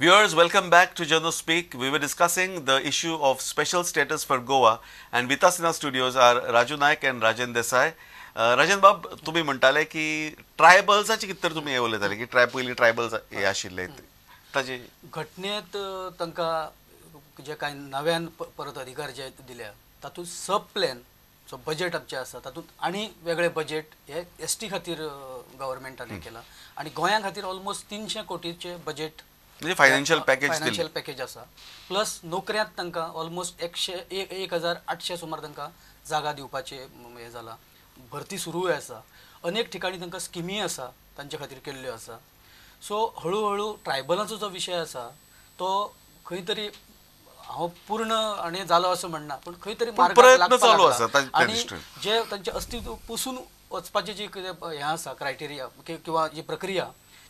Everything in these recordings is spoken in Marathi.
Viewers, welcome back to Journo Speak. We were discussing the issue of special status for Goa, and with us in our studios are Raju Naik and Rajan Desai. Rajan Bab, तुम्ही म्हणताले की ट्रायबल्साची कितें तुम्ही हे उलयताले की पयलीं ट्रायबल्स हे आशिल्ले ताचे घटनेत तांकां जे कांय नव्यान परत अधिकार जे दिल्या तातूंत सब प्लॅन जो बजेट आमचें आसा तातूंत आनी वेगळे बजेट हे एसटी खातीर गव्हर्मेंटान केला आनी गोंया खातीर ऑलमोस्ट 300 कोटीचे बजेट म्हणजे फायनान्शियल पॅकेज आसा प्लस नोकऱ्यांत तांकां ऑलमोस्ट 1800 सुमार तांकां जागा दिवपाचे हे जाला भरती सुरूय आसा अनेक ठिकाणी तांकां स्किमी आसा तांचे खातीर केल्ल्यो आसा सो हळू ट्रायबलांचो जो विशय आसा तो खंय तरी हांव पूर्ण आनी जालो असो म्हणना पण खंय तरी प्रयत्न चालू आसा आनी जे तांचे अस्तित्व पुसून वचपाची जी हे आसा क्रायटेरिया किंवा जी प्रक्रिया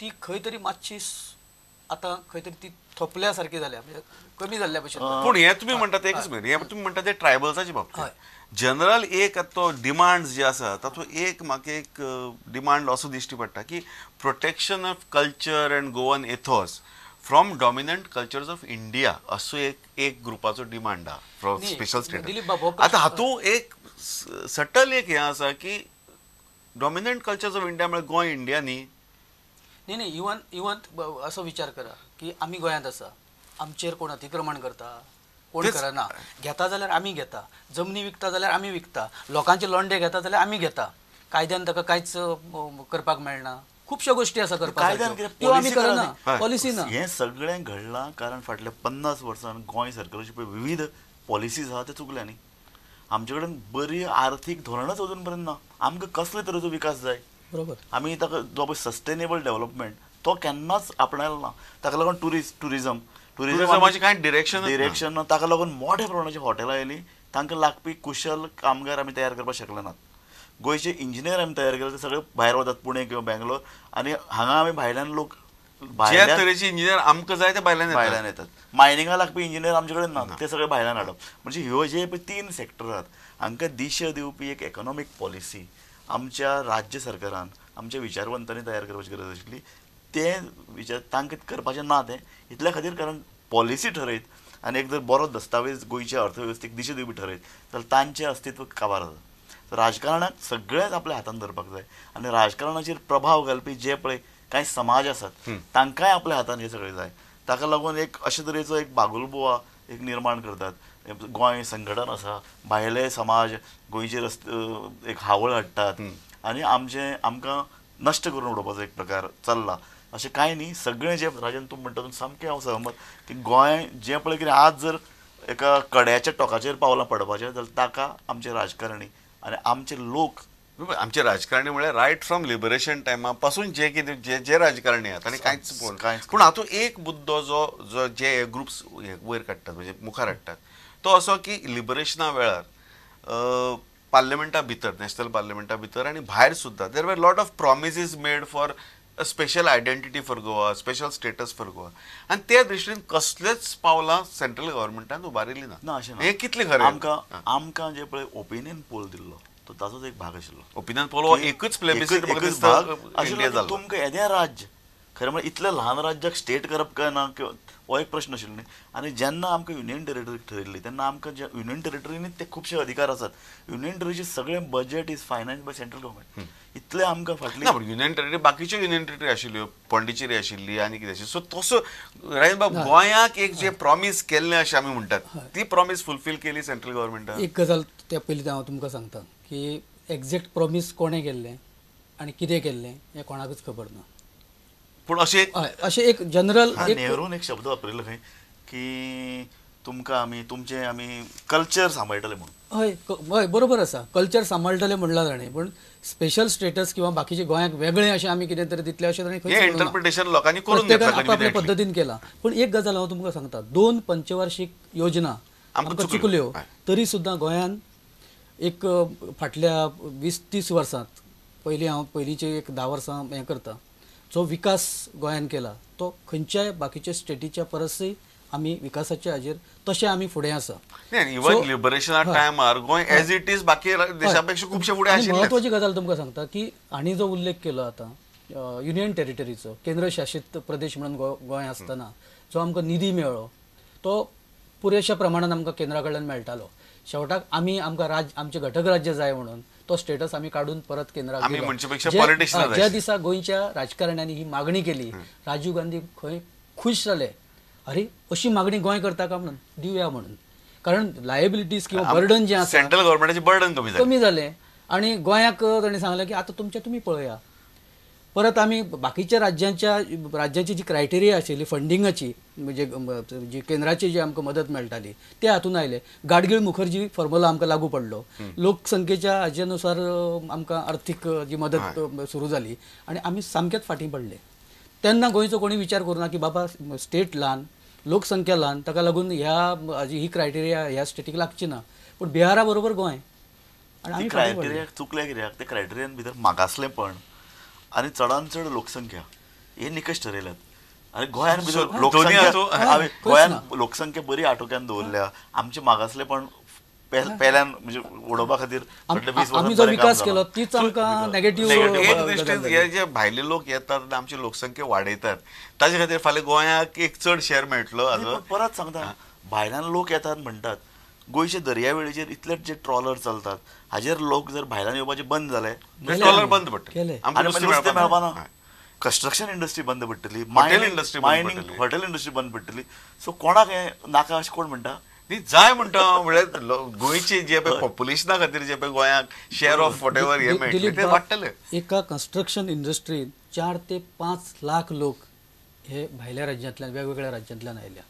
ती खंय तरी मातशी आता खंय तरी ती थोपल्या सारखी जाल्या म्हणजे कमी जाल्ल्या भशेन पूण हे तुम्ही म्हणटात एकच मिनिट हे तुम्ही म्हणटा ते ट्रायबल्साची बाबतींत जनरल एक तो डिमांड्स जे आसा तातूंत एक म्हाका एक डिमांड असो दिश्टी पडटा की protection of culture end Goan Ethos from dominant cultures of India असो एक ग्रुपाचो डिमांड आहा फ्रॉम स्पेशल स्टेटस आता हातूंत एक सटल एक हे आसा की डॉमिनंट कल्चर्स ऑफ इंडिया म्हळ्यार गोंय इंडिया न्ही नाही इवन असो विचार करा की आम्ही गोंयांत आसा आमचेर कोण अतिक्रमण करता कोण करना घेता जाल्यार आमी घेता जमनी विकता जाल्यार आमी विकता लोकांचे लोंडे घेता जाल्यार आमी घेता कायद्यान ताका कांयच करपाक मेळना खूपशा गोष्टी आसा करपाक त्यो आमी करना पॉलिसी ना हें सगळें घडलां कारण फाटल्या 50 वर्सांन गोंय सरकाराची पळय विविध पॉलिसीज आहा ते चुकल्या न्ही आमचे कडेन बरी आर्थीक धोरणांच अजून पर्यंत ना आमकां कसले तरेचो विकास जाय बरोबर आमी ताका जो पळय सस्टेनेबल डेव्हलपमेंट तो केन्नाच आपणायलो ना ताका लागून टुरिझमाचें कांय डिरेक्शन ना ताका लागून मोठ्या प्रमाणाची हॉटेलां येयलीं तांकां लागपी कुशल कामगार आमी तयार करपाक शकले नात गोंयचे इंजिनियर आमी तयार केले ते सगळे भायर वतात पुणे किंवा बेंगलोर आनी हांगा आमी भायल्यान लोक ज्या तरेचे इंजिनियर आमकां जाय ते भायल्यान येतात मायनिंगाक लागपी इंजिनियर आमचे कडेन ना ते सगळे भायल्यान हाडप म्हणजे ह्यो जे पळय 3 सेक्टर आसात हांकां दिशा दिवपी एक इकॉनॉमीक पॉलिसी आमच्या राज्य सरकारान आमच्या विचारवंतांनी तयार करपाची गरज आशिल्ली ते विचार तांकां करपाचें ना तें इतल्या खातीर कारण पॉलिसी ठरयत आनी एक जर बरो दस्तावेज गोंयच्या अर्थवेवस्थेक दिशा दिवपी ठरयत जाल्यार तांचें अस्तित्व काबार जाता राजकारणाक सगळेंच आपल्या हातान धरपाक जाय आनी राजकारणाचेर प्रभाव घालपी जे पळय कांय समाज आसात तांकांय आपल्या हातान हें सगळें जाय ताका लागून एक अशे तरेचो एक बागुलबुवा एक निर्माण करतात गोंय संघटन आसा भायले समाज गोंयचेर एक हावळ हाडटात आनी आमकां नश्ट करून उडोवपाचो एक प्रकार चल्ला अशें कांय न्ही सगळें जे राजन तूं म्हणटा तातूंत सामकें हांव सहमत की गोंय जें पळय कितें आज जर एका कड्याच्या टोकाचेर पावलां पडपाचें जाल्यार ताका आमचे राजकारणी आनी आमचे लोक आमचे राजकारणी म्हळ्यार रायट फ्रॉम लिबरेशन टायमा पासून जे कितें जे राजकारणी आहात आनी कांयच पूण हातूंत एक मुद्दो जो जे ग्रुप्स वयर काडटात म्हणजे मुखार हाडटात तो असो की लिबरेशना वेळार पार्लिमेंटा भितर नॅशनल पार्लिमेंटा भितर आनी भायर सुद्दां there were lot of promises made for a special identity for Goa special status for Goa आनी त्या दृश्टीन कसलेच पावलां सेंट्रल गव्हर्मेंटान उबारिल्लीं ना हें कितलें खरें आमकां जे पळय ओपिनियन पोल दिल्लो तो ताचोच एक भाग आशिल्लो ओपिनियन पोल हो एकूच प्लेबिसिट तुमकां येदें राज्य खरें म्हळ्यार इतल्या ल्हान राज्याक स्टेट करप काय ना हो एक प्रश्न आशिल्लो न्ही आनी जेन्ना आमकां युनियन टेरिटरी ठरयल्ली तेन्ना आमकां जे युनियन टेरिटरींनी ते खुबशे अधिकार आसात युनियन टेरिटरीचे सगळें budget is finance by central government इतले आमकां फाटली युनियन टेरिटरी बाकीच्यो युनियन टेरिटरी आशिल्ल्यो पॉंडिचेरी आशिल्ली आनी कितें आशिल्ली सो तसो रायन बाब गोंयाक एक जे प्रॉमीस केल्लें अशें आमी म्हणटात ती प्रॉमीस फुलफील केली सेंट्रल गव्हर्मेंटान एक गजाल त्या पयलीं हांव तुमकां सांगता की एक्झॅक्ट प्रॉमीस कोणें केल्लें आनी कितें केल्लें हें कोणाकूच खबर ना पूण अशें एक जनरल नेहरून एक शब्द वापरिल्लो खंय की तुमकां आमी कल्चर सांबाळटले म्हणून हय बरोबर आसा कल्चर सांबाळटले म्हणला ताणें पूण स्पेशल स्टेटस किंवा बाकीचे गोंयाक वेगळें अशें आमी कितें तरी दितलें अशें ताणें खंय इंटरप्रिटेशन लोकांनी करून घेतलां आपल्या पद्दतीन केलां पूण एक गजाल हांव तुमकां सांगता 2 पंचवार्षिक योजना आमकां चुकल्यो तरी सुद्दां गोंयान एक फाटल्या 20-30 वर्सांत हांव पयलींचे एक 10 वर्सां हें करता जो विकास गोंयान केला तो खंयच्याय बाकीच्या स्टेटीच्या परसय आमी विकासाच्या हाजेर तशें आमी फुडें आसा इवन लिबरेशना टायमार गोंय एज इट इज बाकी देशापेक्षा खुबशे फुडें आशिल्लें महत्वाची गजाल तुमकां सांगता की आनी जो उल्लेख केलो आतां युनियन टेरिटरीचो केंद्र शासित प्रदेश म्हणून गोंय आसतना जो आमकां निधी मेळ्ळो तो पुरेशा प्रमाणात आमकां केंद्रा कडल्यान मेळटालो. शेवटाक आमचे घटक राज्य जाय म्हणून तो स्टेटस आमी काडून परत केंद्राक आमी दिलो. म्हणचे पेक्षा politicians जाय. ज्या दिसा गोंयच्या राजकारण्यांनी ही मागणी केली, राजीव गांधी खंय खुश जाले, अरे अशी मागणी गोंय करता का म्हणून, दिवया म्हणून. कारण लायबिलिटीज किंवा बर्डन जे आसा सेंट्रल गव्हर्नमेंटाचे बर्डन कमी जाले आणि गोंयाक ताणें सांगलें की आतां तुमचें तुमी पळया. परत आमी बाकीच्या राज्यांची जी क्रायटेरिया आशिल्ली फंडिंगाची, म्हणजे जी केंद्राची जी आमकां मदत मेळटाली ते हातून आयले. गाडगीळ मुखर्जी फॉर्म्युला आमकां लागू पडलो. लोकसंख्येच्या हाजेनुसार आमकां अर्थीक जी मदत सुरू जाली आणि आमी सामकेच फाटीं पडले. तेन्ना गोंयचो कोणी विचार करूना की बाबा स्टेट ल्हान, लोकसंख्या ल्हान, ताका लागून ही क्रायटेरिया ह्या स्टेटीक लागची ना. पण बिहारा बरोबर गोंय आणि आमी फाटीं पडले. क्रायटेरिया चुकले कित्याक ते क्रायटेरियान भितर मागासलेपण आणि चडांत चड लोकसंख्या हे निकश ठरयल्यात. आणि गोंयान भितर गोंयान लोकसंख्या बरी आटोक्यान दवरल्या. आमचे मागासलेपण पेल्यान म्हणजे उडोवपा खातीर फाटल्या 20 आमी जो विकास केलो तीच आमकां नेगेटिव्ह. एक दृश्टीन हे जे भायले लोक येतात आनी आमची लोकसंख्या वाडयतात ताजे खातीर फाल्यां गोंयाक एक चड शेअर मेळटलो हाजो. परत सांगता, भायल्यान लोक येतात म्हणटात, गोंयचे दर्यावेळेचेर इतले जे ट्रॉलर चलतात हाजेर लोक जर भायल्यान येवपाचे बंद जाले, डॉलर बंद पडटले, आनी नुस्तें मेळपाना, कंस्ट्रक्शन इंडस्ट्री बंद पडटली, हॉटेल इंडस्ट्री बंद पडटली. सो कोणाक हें नाका अशें कोण म्हणटा? न्ही जाय म्हणटा म्हळ्यार गोंयचे जे पळय पॉप्युलेशना खातीर जे पळय गोंयाक शेअर ऑफ वॉट एव्हर हे मेळटले ते वाडटले. एका कंस्ट्रक्शन इंडस्ट्रीन 4 ते 5 लाख लोक हे भायल्या राज्यांतल्यान वेगवेगळ्या राज्यांतल्यान आयल्या.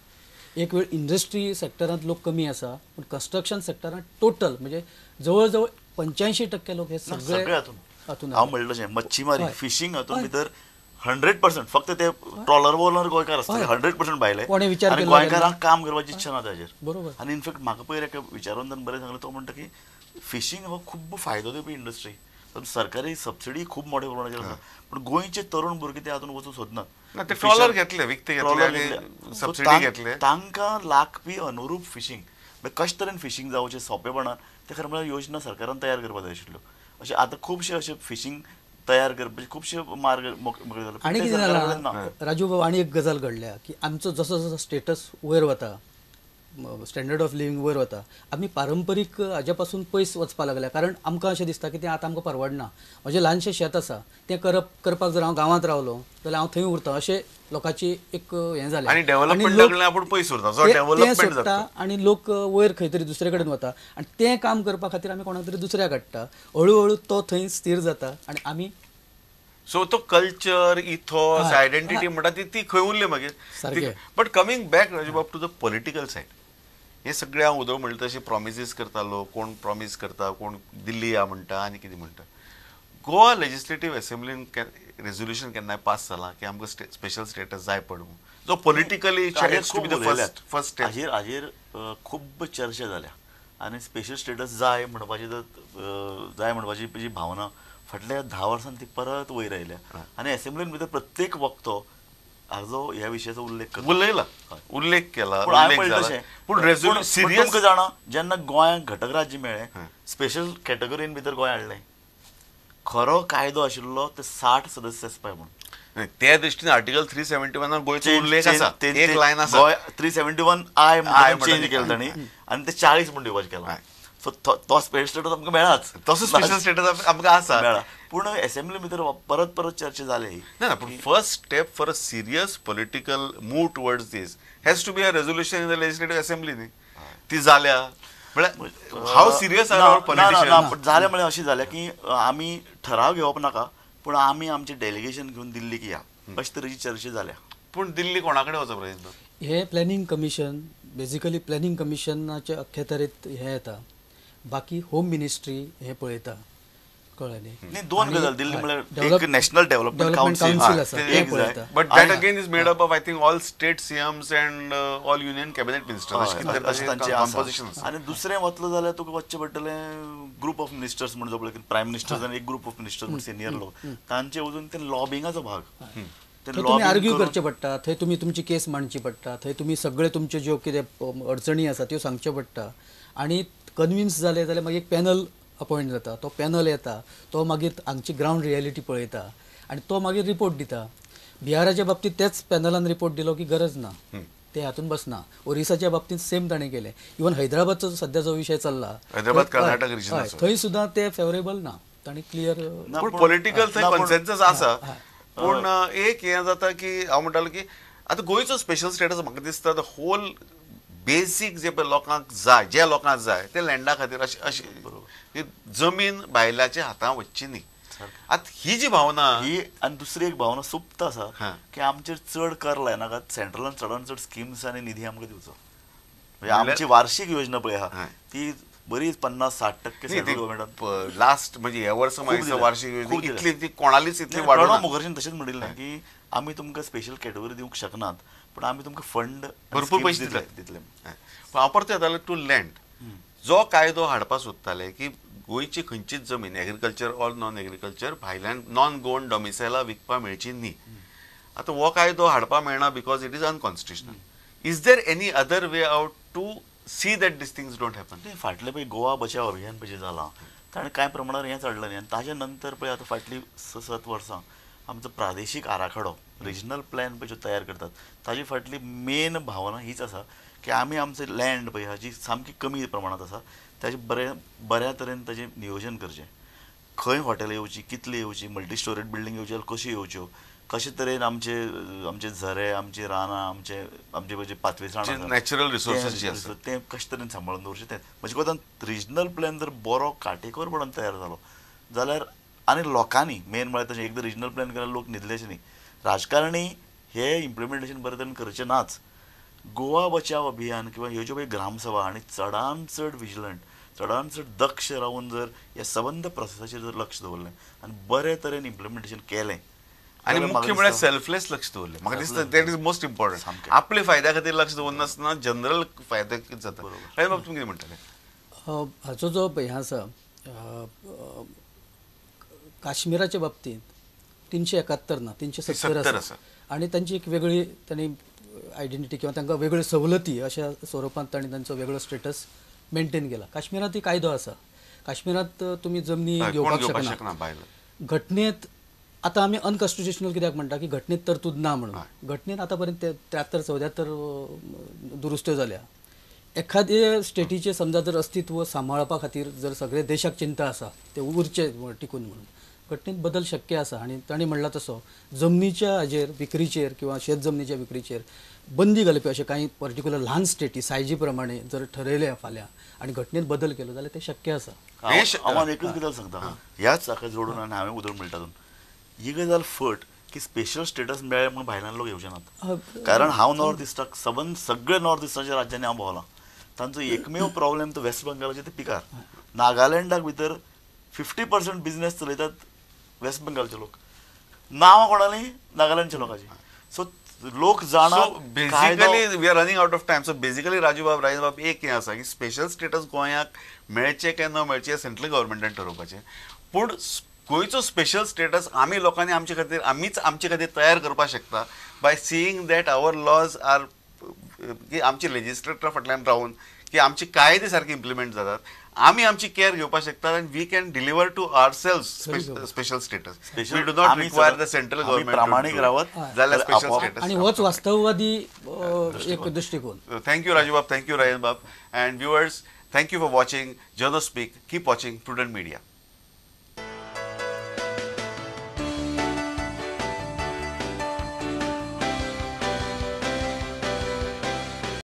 एक वेळ इंडस्ट्री सेक्टरांत लोक कमी आसा, पण कंस्ट्रक्शन सेक्टरांत टोटल म्हणजे जवळ जवळ 85% लोक हे सगळे हातून. हांव म्हणलें तशें मच्छीमारी, फिशींग हातून भितर 100% फक्त ते ट्रॉलर वॉलर गोंयकार आसतले, 100% भायले. आनी गोंयकारांक काम करपाची इच्छा ना ताजेर. बरोबर. आनी इनफॅक्ट म्हाका पयर एका विचारवंतान बरें सांगलें, तो म्हणटा की फिशींग हो खूब फायदो दिवपी इंडस्ट्री, सरकारी सबसिडी खूब मोठ्या प्रमाणाचेर आसा, पण गोंयचे तरुण भुरगे ते हातून वचूंक सोदनात. ते ट्रॉलर घेतले, विकते घेतले आनी सबसिडी घेतले. तांकां लागपी अनुरूप फिशींग कशे तरेन फिशींग जावचें सोंपेपणान ते खरें म्हळ्यार योजना सरकारान तयार करपाक जाय आशिल्ल्यो. अशें आतां खुबशे अशे फिशींग तयार करपाचे खुबशे मार्ग मोकळे जाले. आनी कितें जालां राजू बाबा, आनी एक गजाल घडल्या की आमचो जसो जसो स्टेटस वयर वता, स्टँडर्ड ऑफ लिव्हिंग वयर वता, आमी पारंपरीक हाज्या पासून पयस वचपाक लागल्या. कारण आमकां अशें दिसता की तें आतां आमकां परवडना. म्हजें ल्हानशें शेत आसा तें करपाक जर हांव गांवांत रावलो जाल्यार हांव थंय उरतां, अशें लोकांची एक हें जालें. आनी डेव्हलपमेंट लागल्यार आपूण पयस उरता, जो डेव्हलपमेंट जाता आनी लोक वयर खंय तरी दुसरे कडेन वता आनी तें काम करपा खातीर आमी कोणाक तरी दुसऱ्याक हाडटा. हळू हळू तो थंय स्थिर जाता आनी आमी. सो तो कल्चर, इथॉस, आयडेंटिटी म्हणटा ती खंय उरली मागीर. But coming back Rajubab to the political side, हे सगळे हांव उदो म्हणटा तशें प्रॉमिसीस करतालो, कोण प्रॉमीस करता, कोण दिल्ली या म्हणटा आनी कितें म्हणटा. गोवा लेजिस्लेटिव्ह असेंब्लीन रेझोल्युशन केन्नाय पास जाला की आमकां स्पेशल स्टेटस जाय पड म्हणून, जो पॉलिटिकली फर्स्ट स्टेप. हाजेर खूब चर्चा जाल्या आनी स्पेशल स्टेटस जाय म्हणपाची जी भावना फाटल्या 10 वर्सांन ती परत वयर आयल्या. आनी असेंब्लीन भितर प्रत्येक वक्तो हाजो ह्या विशयाचो उल्लेख केला. पूण रेझोल्युशन सिरियस जाणा, जेन्ना गोंयांक घटक राज्य मेळ्ळें, स्पेशल कॅटेगरीन भितर गोंय हाडलें, खरो कायदो आशिल्लो ते 60 सदस्य आसपाय म्हणून. त्या दृश्टीन आर्टिकल 371 गोंयचो उल्लेख आसा, एक लायन आसा. गोंय 371 आय चेंज केला तांणी आनी ते 40 म्हणून दिवपाचें केला. सो तो स्पेशल स्टेटस आमकां मेळाच, तसो स्पेशल स्टेटस आमकां आसा मेळ्ळा. पूण असेंब्ली भितर परत परत चर्चा जाली. ना पूण first step for a serious political move towards this has to be a resolution in the legislative assembly. न्ही ती जाल्या म्हळ्यार हाव सिरियस आर पॉलिटिशियन जालें म्हळ्यार अशें जालें की आमी ठराव घेवप नाका, पूण आमी आमचें डेलिगेशन घेवन दिल्लीक या, अशे तरेची चर्चा जाल्या. पूण दिल्ली कोणा कडेन वचप रे? हे प्लॅनिंग कमिशन, बेजिकली प्लॅनिंग कमिशनाचे अख्खे तरेत हे येता, बाकी होम मिनिस्ट्री हे पळयता, कळ्ळें न्ही. दोन गजाल, दिल्ली म्हळ्यार एक नॅशनल डेव्हलपमेंट काउन्सिल आसा ते पळयता. But that again is made up of I think all state CM's and all union cabinet ministers. आनी दुसरें वतलो जाल्यार तुका वचचें पडटलें ग्रुप ऑफ मिनिस्टर्स म्हणून, जो पळय प्रायम मिनिस्टर्स आनी एक ग्रुप ऑफ मिनिस्टर्स म्हणून सिनियर लोक, तांचे वचून ते लॉबिंगाचो भाग. थंय तुमी आर्ग्यू करचे पडटा, थंय तुमी तुमची केस मांडची पडटा, थंय तुमी सगळे तुमच्यो ज्यो कितें अडचणी आसा त्यो सांगच्यो पडटा. आनी कन्विन्स जाले जाल्यार मागीर एक पॅनल अपॉयंट जाता, तो पॅनल येता, तो मागीर हांगची ग्रावंड रियलिटी पळयता आनी तो मागीर रिपोर्ट दिता. बिहाराच्या बाबतींत तेच पॅनलान रिपोर्ट दिलो की गरज ना, ते हातून बसना. ओरिसाच्या बाबतीत सेम ताणें केलें. इवन हैदराबादचो सध्या जो विषय चल्ला हैदराबाद कर्नाटक region हय, आसा. थंय सुद्धा ते फेवरेबल ना. ताणें क्लियर पूण पॉलिटिकल थंय कॉन्सेन्सस आसा. हय. पूण एक हें जाता की हांव म्हणटालो की आतां गोंयचो स्पेशल स्टेटस म्हाका दिसता द होल बेसीक जे पळय लोकांक जाय, जे लोकांक जाय ते लँडा खातीर अशी की जमीन बायलाच्या हातांत वचची न्ही. आतां ही जी भावना ही आनी दुसरी एक भावना सुप्त हा. आसा की आमचेर चड कर लायनाकात, सेंट्रलान चडान चड स्किम्स आनी निधी आमकां दिवचो. म्हणजे आमची वार्षिक योजना पळय आहा हय. ती बरीच 50-60% सेंट्रल गव्हर्मेंटान लास्ट म्हणजे ह्या वर्सा खूब मागीर दिल्या. वार्षिक खूब योजना दिल्या. इतली ती कोणालीच इतली प्रणव वाडोवना. मुखर्जीन तशेंच म्हणिल्लें की आमी तुमकां स्पेशल कॅटेगरी दिवंक शकनात, पण आमी तुमकां फंड भरपूर पयशे दितले. दितले. पूण हांव परत येतालो टू लँड. जो कायदो हाडपा सोदताले की गोंयची खंयचीच जमीन एग्रीकल्चर ऑर नॉन एग्रीकल्चर भायल्यान नॉन गोवन डॉमिसायला विकपा मेळची न्ही. आतां हो कायदो हाडपा मेळना because it is unconstitutional. Is there any other way out to see that this things don't happen? ते फाटले पळय गोवा बचाव अभियान पळय जे जालां ताणें कांय प्रमाणात हें चडलें न्ही. आनी ताजे नंतर पळय आतां फाटलीं 6-7 वर्सां आमचो प्रादेशीक आराखडो रिजनल प्लॅन पळय जो तयार करतात ताजी फाटली मेन भावना हीच आसा की आमी आमचें लँड पळय हाजी सामकी कमी प्रमाणांत आसा ताजें बऱ्या तरेन ताजें नियोजन करचें. खंय हॉटेलां येवची, कितली येवची, मल्टी स्टोरेज बिल्डींग येवच्यो जाल्यार कश्यो येवच्यो, कशे तरेन आमचे झरे, आमची रानां, आमचे जे पातवेसाण नॅचरल रिसोर्सीस जे आसा ते कशे तरेन सांबाळून दवरचें तें म्हजे कोतान रिजनल प्लॅन जर बरो काटेकोरपणान तयार जालो जाल्यार आनी लोकांनी मेन म्हळ्यार तशें एकदां रिजनल प्लॅन केल्यार लोक न्हिदलेचे न्ही. राजकारणी हे इम्प्लिमेंटेशन बरे तरेन करचे नाच. गोवा बचाव अभियान किंवा ह्यो ज्यो पळय ग्रामसभा आनी चडान चड विजिलंट, चडान चड दक्ष रावन जर ह्या सबंद प्रोसेसाचेर जर लक्ष दवरलें आनी बरे तरेन इम्प्लिमेंटेशन केलें आणि मुख्य म्हळ्यार सेल्फलेस लक्ष दवरलें. म्हाका दिसता दॅट इज मोस्ट इम्पॉर्टंट. सामकें. आपल्या फायद्या खातीर लक्ष दवरनासतना जनरल फायदो कितें जाता. राय बाब तुमी कितें म्हणटाले? हाचो जो हें आसा काश्मीराच्या बाबतींत 371 ना 370 370 आसा. आणि तांची एक वेगळी तांणी आयडेंटिटी किंवा तांकां वेगळ्यो सवलती अशा स्वरुपांत तांणी तांचो वेगळो स्टेटस मेंटेन केला. काश्मीरात एक कायदो आसा. काश्मीरात तुमी जमनी कोण घेवपाक घेवपाक शकना. शकना बायलो. घटनेत आतां आमी अनकॉन्स्टिट्युशनल कित्याक म्हणटा की घटनेत तरतूद ना म्हणून. घटनेत आतां पर्यंत 73-74 दुरुस्त्यो जाल्या. एखादे स्टेटीचे समजा जर अस्तित्व सांबाळपा खातीर जर सगळे देशाक चिंता आसा ते उरचे टिकून म्हणून घटनेत बदल शक्य आसा. आनी तांणी म्हणला तसो जमनीच्या हाजेर विक्रीचेर किंवा शेत जमनीच्या विक्रीचेर बंदी घालपी अशें कांय पर्टिक्युलर ल्हान स्टेटी सायजी प्रमाणे जर ठरयले फाल्यां आनी घटनेत बदल केलो जाल्यार ते शक्य आसा. हांव एकच गजाल सांगता ह्याच हाका जोडून आनी हांवें उदरगत म्हणटा ही गजाल फट की स्पेशल स्टेटस मेळ्ळे म्हणून भायल्यान लोक येवचे नात. कारण हांव नॉर्थ इस्टाक सगळे नॉर्थ इस्टाच्या राज्यांनी हांव भोंवलां. तांचो एकमेव प्रॉब्लेम तो वेस्ट बंगालाचे ते पिकार. नागालँडाक भितर 50% बिझनेस चलयतात वेस्ट बंगालचे लोक, नांवां कोणाली नागालँडच्या लोकांची. सो लोक जाणा basically we are running out of time. So basically Raju बाब एक हें आसा की स्पेशल स्टेटस गोंयाक मेळचें काय न मेळचें सेंट्रल गव्हर्मेंटान ठरोवपाचें. पूण गोंयचो स्पेशल स्टेटस आमी लोकांनी आमीच आमचे खातीर तयार करपाक शकता by seeing that our laws are की आमचे लेजिस्लेटर फाटल्यान रावन की आमचे कायदे सारके इम्प्लिमेंट जातात. आमी आमची केअर घेवपाक शकतात आनी we can deliver to our self special status. We do not require the central government प्रामाणिक रावत जाल्यार स्पेशल स्टेटस. आणि होच वास्तववादी एक दृष्टिकोन. Thank you, Raju Bab. Thank you, Ryan Bab. And viewers, thank you for watching Journal Speak. Keep watching Prudent Media.